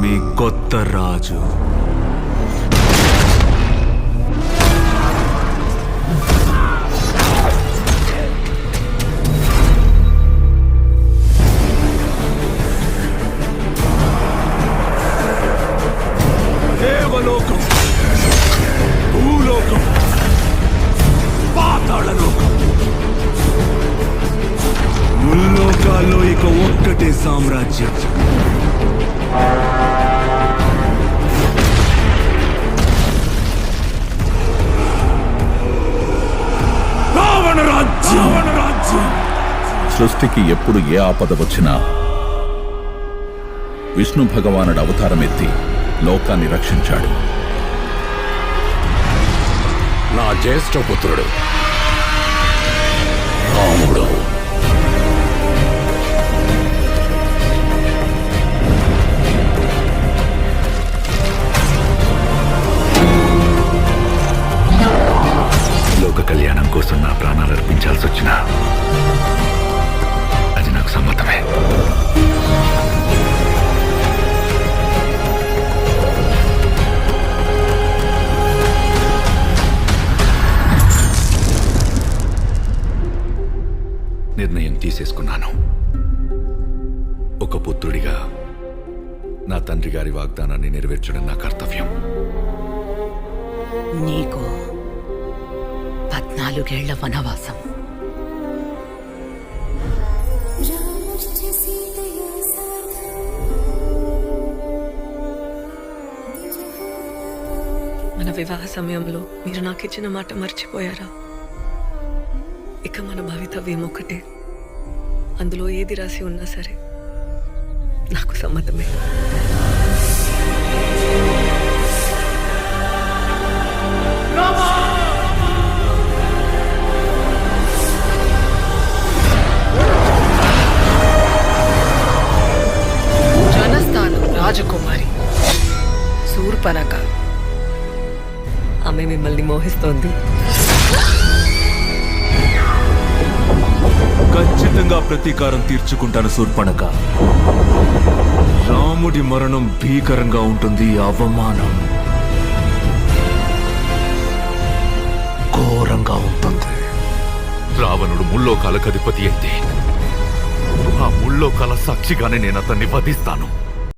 మీ కొత్త రాజు. దేవలోకం, భూలోకం, పాతాళలోకం, ముల్లోకాల్లో ఇక ఒక్కటే సామ్రాజ్యం. రావణ రాజ్యం. సృష్టికి ఎప్పుడు ఏ ఆపద వచ్చినా విష్ణు భగవానుడు అవతారమెత్తి లోకాన్ని రక్షించాడు. నా జ్యేష్ఠపుత్రుడు రాముడు. లోక కళ్యాణం కోసం నా ప్రాణాలు అర్పించాల్సి వచ్చినా అది నాకు సమ్మతమే. నిర్ణయం తీసేసుకున్నాను. ఒక పుత్రుడిగా నా తండ్రి గారి వాగ్దానాన్ని నెరవేర్చడం నా కర్తవ్యం. నీకు 14 ఏళ్ల వనవాసం. మన వివాహ సమయంలో మీరు నాకు ఇచ్చిన మాట మర్చిపోయారా? ఇక మన భవితవ్యం ఒకటే. అందులో ఏది రాసి ఉన్నా సరే నాకు సమ్మతమే. జనస్థానం రాజకుమారి శూర్పణఖ. ఆమె మిమ్మల్ని మోహిస్తోంది. ఖచ్చితంగా ప్రతీకారం తీర్చుకుంటాను శూర్పణఖ. రాముడి మరణం భీకరంగా ఉంటుంది. అవమానం ఘోరంగా ఉంటుంది. రావణుడు ముల్లోకాలకు అధిపతి అయితే ఆ ముల్లోకాల సాక్షిగానే నేను అతన్ని వధిస్తాను.